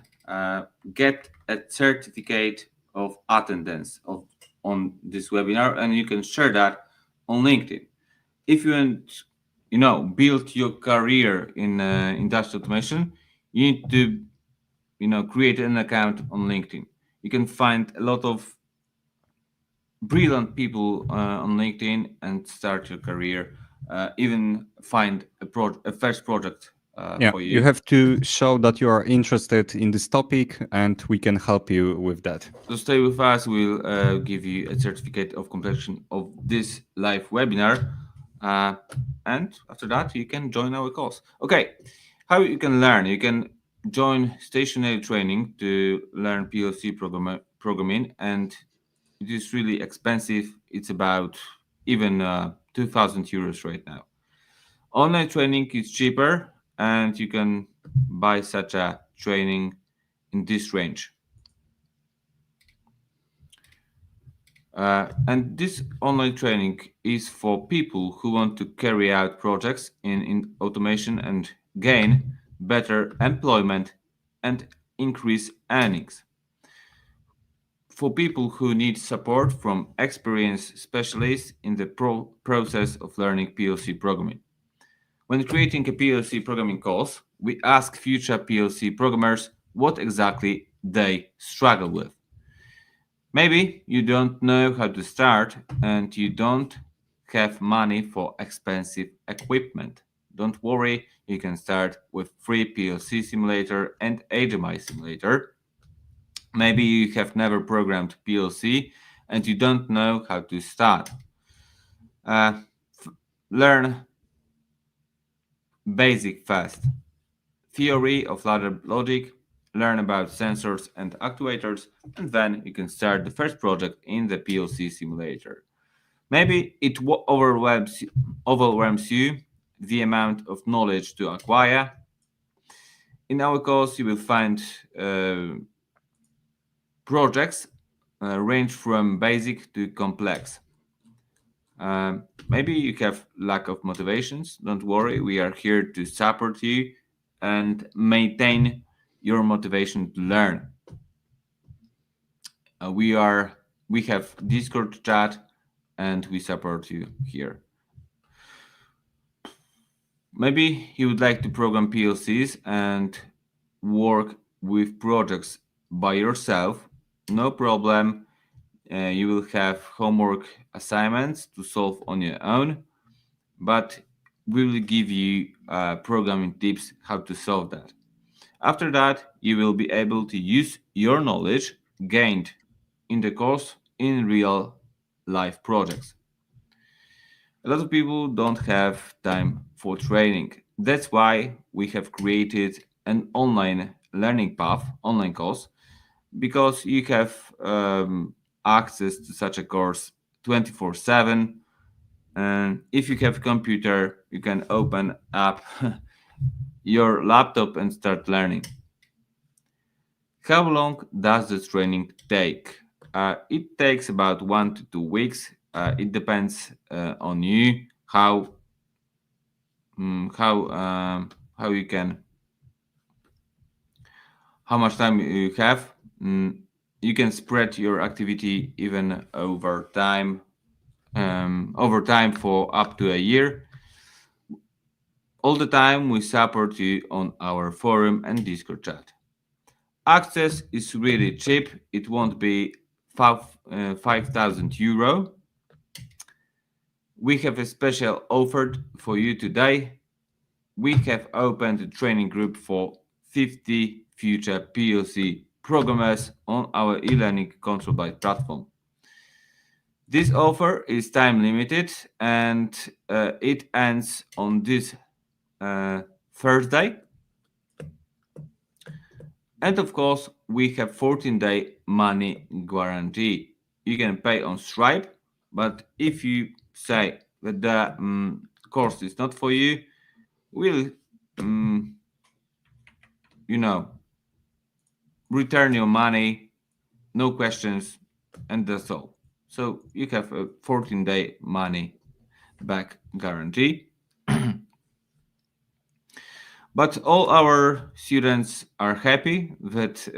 get a certificate of attendance on this webinar, and you can share that on LinkedIn. If you want, build your career in industrial automation, you need to, create an account on LinkedIn. You can find a lot of brilliant people on LinkedIn and start your career. Even find a first project for you.
You have to show that you are interested in this topic, and we can help you with that.
So stay with us. We'll give you a certificate of completion of this live webinar, and after that you can join our course. Okay, how you can learn? You can join stationary training to learn PLC programming, and it is really expensive. It's about even 2,000 euros right now. Online training is cheaper, and you can buy such a training in this range. And this online training is for people who want to carry out projects in automation and gain better employment and increase earnings. For people who need support from experienced specialists in the process of learning PLC programming. When creating a PLC programming course, we ask future PLC programmers what exactly they struggle with. Maybe you don't know how to start and you don't have money for expensive equipment. Don't worry, you can start with free PLC simulator and HMI simulator. Maybe you have never programmed PLC and you don't know how to start. Learn basic fast. Theory of ladder logic, learn about sensors and actuators, and then you can start the first project in the PLC simulator. Maybe it overwhelms you the amount of knowledge to acquire. In our course, you will find projects range from basic to complex. Maybe you have lack of motivations. Don't worry, we are here to support you and maintain your motivation to learn. We have Discord chat and we support you here. Maybe you would like to program PLCs and work with projects by yourself. No problem. You will have homework assignments to solve on your own, but we will give you programming tips how to solve that. After that, you will be able to use your knowledge gained in the course in real life projects. A lot of people don't have time for training. That's why we have created an online learning path, online course, because you have access to such a course 24/7. And if you have a computer, you can open up your laptop and start learning. How long does the training take? It takes about 1 to 2 weeks. It depends on you how you can how much time you have. Mm, you can spread your activity even over time for up to a year. All the time we support you on our forum and Discord chat. Access is really cheap. It won't be 5,000 euro. We have a special offer for you today. We have opened a training group for 50 future PLC programmers on our e-learning control by platform. This offer is time limited and it ends on this Thursday. And of course, we have 14-day money guarantee. You can pay on Stripe, but if you say that the course is not for you, we'll, um, you know, return your money, no questions, and that's all. So you have a 14-day money back guarantee. But all our students are happy that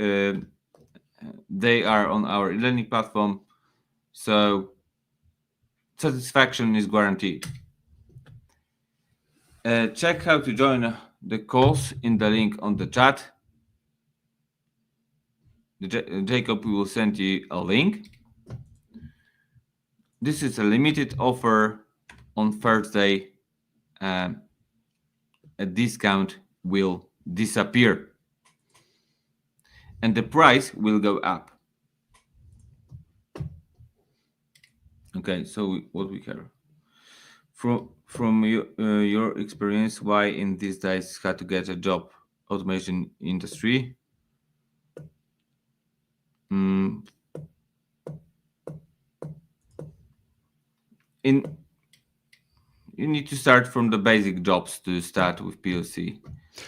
they are on our learning platform, so satisfaction is guaranteed. Check how to join the course in the link on the chat. Jacob will send you a link. This is a limited offer on Thursday. A discount will disappear and the price will go up. Okay, so what we have from your experience, why in these days had to get a job automation industry? In you need to start from the basic jobs to start with PLC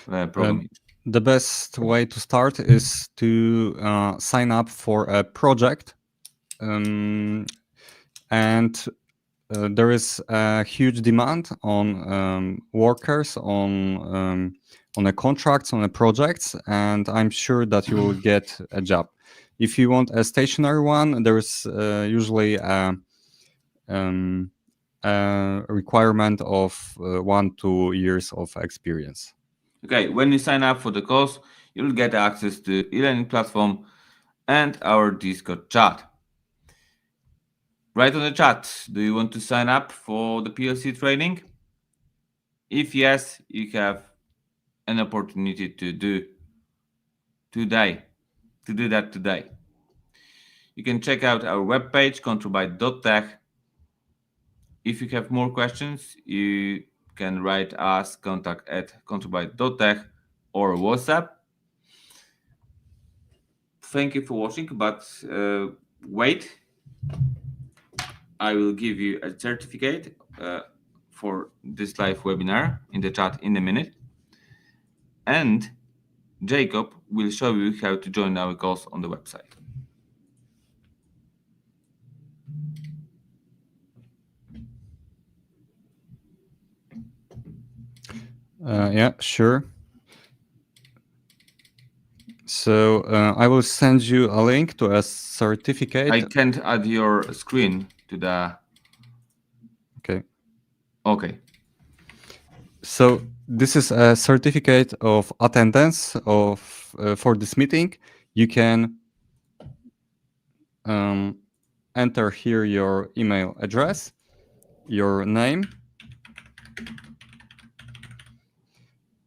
programming.
The best way to start is to sign up for a project, and there is a huge demand on workers, on the contracts, on the projects, and I'm sure that you will get a job. If you want a stationary one, there is usually a requirement of 1-2 years of experience.
Okay, when you sign up for the course, you'll get access to e-learning platform and our Discord chat. Write on the chat, do you want to sign up for the PLC training? If yes, you have an opportunity to do that today. You can check out our webpage, controlbyte.tech. If you have more questions, you can write us contact@controlbyte.tech or WhatsApp. Thank you for watching, but wait, I will give you a certificate for this live webinar in the chat in a minute. And Jacob will show you how to join our course on the website.
Yeah, sure. So I will send you a link to a certificate.
I can't add your screen to the...
Okay.
Okay.
So this is a certificate of attendance of for this meeting. You can enter here your email address, your name,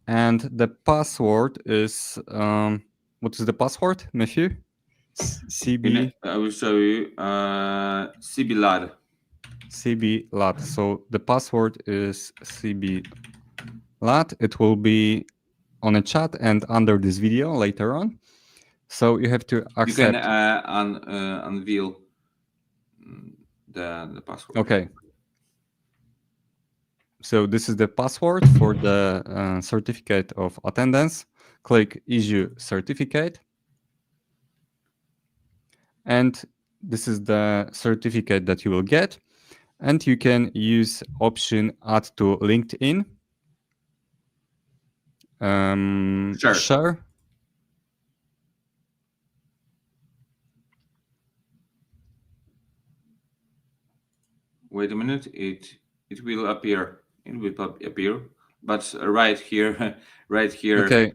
and the password is what is the password, Matthew? CB.
I will show you cblad.
cblad. So the password is cblad. LAD. It will be on a chat and under this video later on. So you have to accept.
You can unveil the password.
Okay. So this is the password for the certificate of attendance. Click issue certificate. And this is the certificate that you will get. And you can use option add to LinkedIn. Share.
Wait a minute, it will appear. It will appear, but right here, right here.
Okay.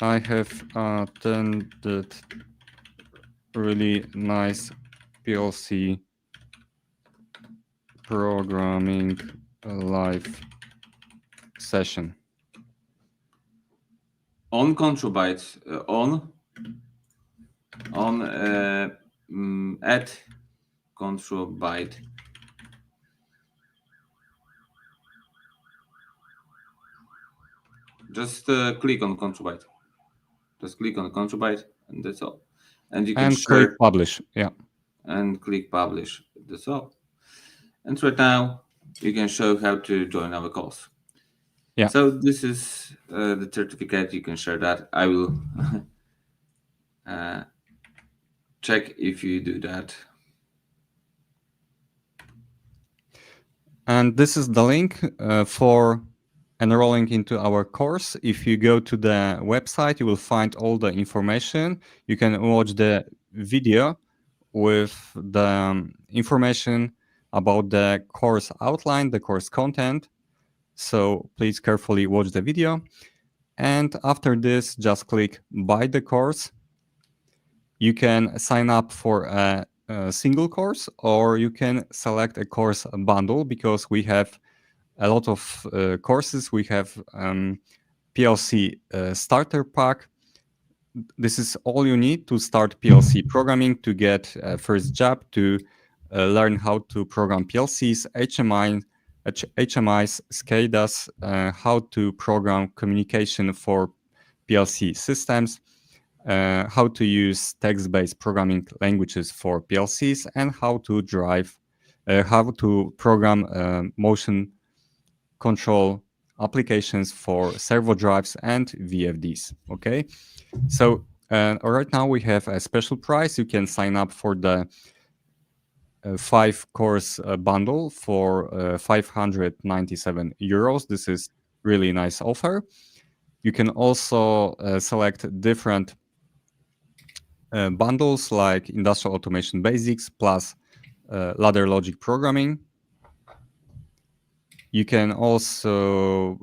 I have attended really nice PLC programming live session.
On control bytes, add control byte. Just click on control byte. Just click on control byte, and that's all. And you can share.
Click publish. Yeah.
And click publish. That's all. And right now you can show how to join our calls.
Yeah.
So this is the certificate. You can share that. I will check if you do that.
And this is the link for enrolling into our course. If you go to the website, you will find all the information. You can watch the video with the information about the course outline, the course content. So please carefully watch the video. And after this, just click buy the course. You can sign up for a single course, or you can select a course bundle, because we have a lot of courses. We have PLC starter pack. This is all you need to start PLC programming, to get a first job, to learn how to program PLCs, HMIs, SCADAs, how to program communication for PLC systems, how to use text-based programming languages for PLCs, and how to program motion control applications for servo drives and VFDs. Okay, so right now we have a special price. You can sign up for the 5-course bundle for 597 euros. This is really nice offer. You can also select different bundles like Industrial Automation Basics plus Ladder Logic Programming. You can also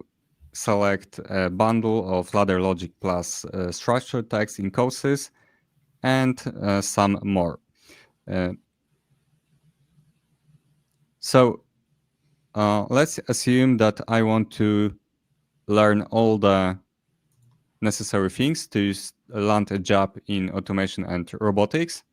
select a bundle of Ladder Logic plus structured text in courses, and some more. So let's assume that I want to learn all the necessary things to land a job in automation and robotics.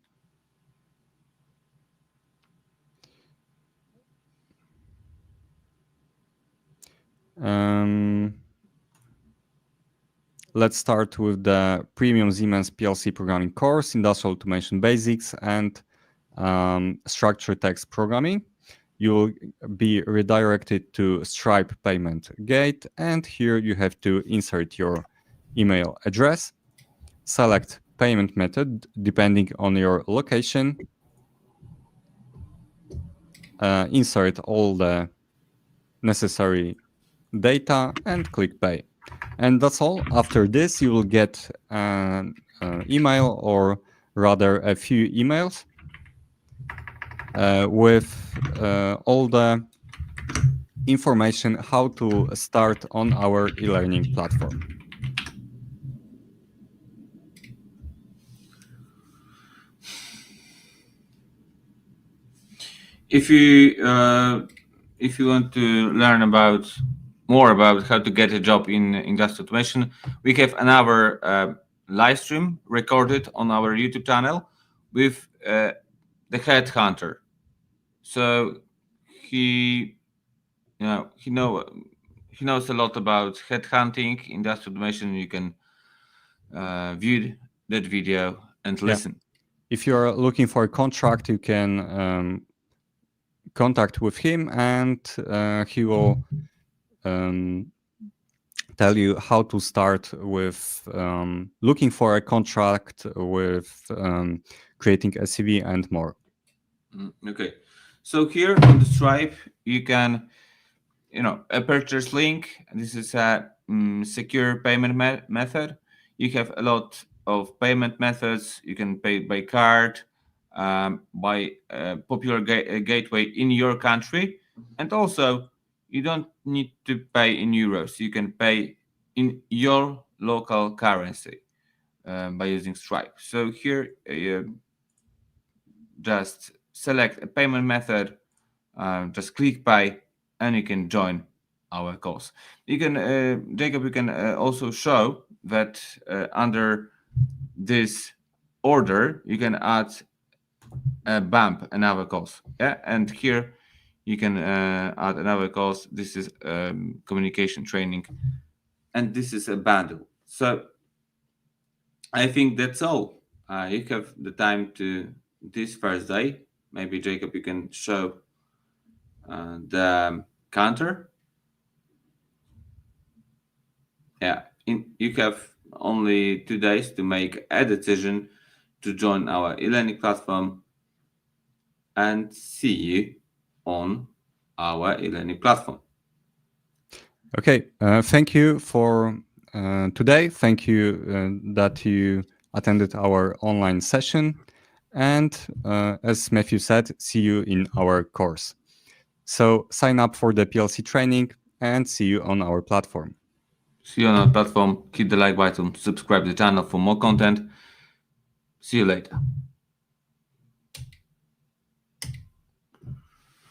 Let's start with the premium Siemens PLC programming course, Industrial Automation Basics and Structured Text Programming. You will be redirected to Stripe payment gate, and here you have to insert your email address, select payment method depending on your location, insert all the necessary data, and click pay. And that's all. After this, you will get an email, or rather a few emails with all the information how to start on our e-learning platform.
If you want to learn more about how to get a job in industrial automation, we have another live stream recorded on our YouTube channel with the headhunter. So he he knows a lot about headhunting, industrial automation. You can view that video and listen.
If you're looking for a contract, you can contact with him, and he will tell you how to start with looking for a contract, with creating a CV and more.
Okay, so here on the Stripe, you can, a purchase link. This is a secure payment method. You have a lot of payment methods. You can pay by card, by popular gateway in your country, and also you don't need to pay in euros. You can pay in your local currency by using Stripe. So here, just select a payment method, just click pay, and you can join our course. You can, Jacob, you can also show that under this order, you can add a bump, another course. Yeah, and here you can add another course. This is communication training, and this is a bundle. So I think that's all. You have the time to this Thursday. Maybe Jacob, you can show the counter. Yeah, you have only 2 days to make a decision to join our e-learning platform, and see you on our e-learning platform.
Okay, thank you for today. Thank you that you attended our online session. And as Matthew said, see you in our course. So sign up for the PLC training and see you on our platform.
See you on our platform. Hit the like button, subscribe to the channel for more content. See you later.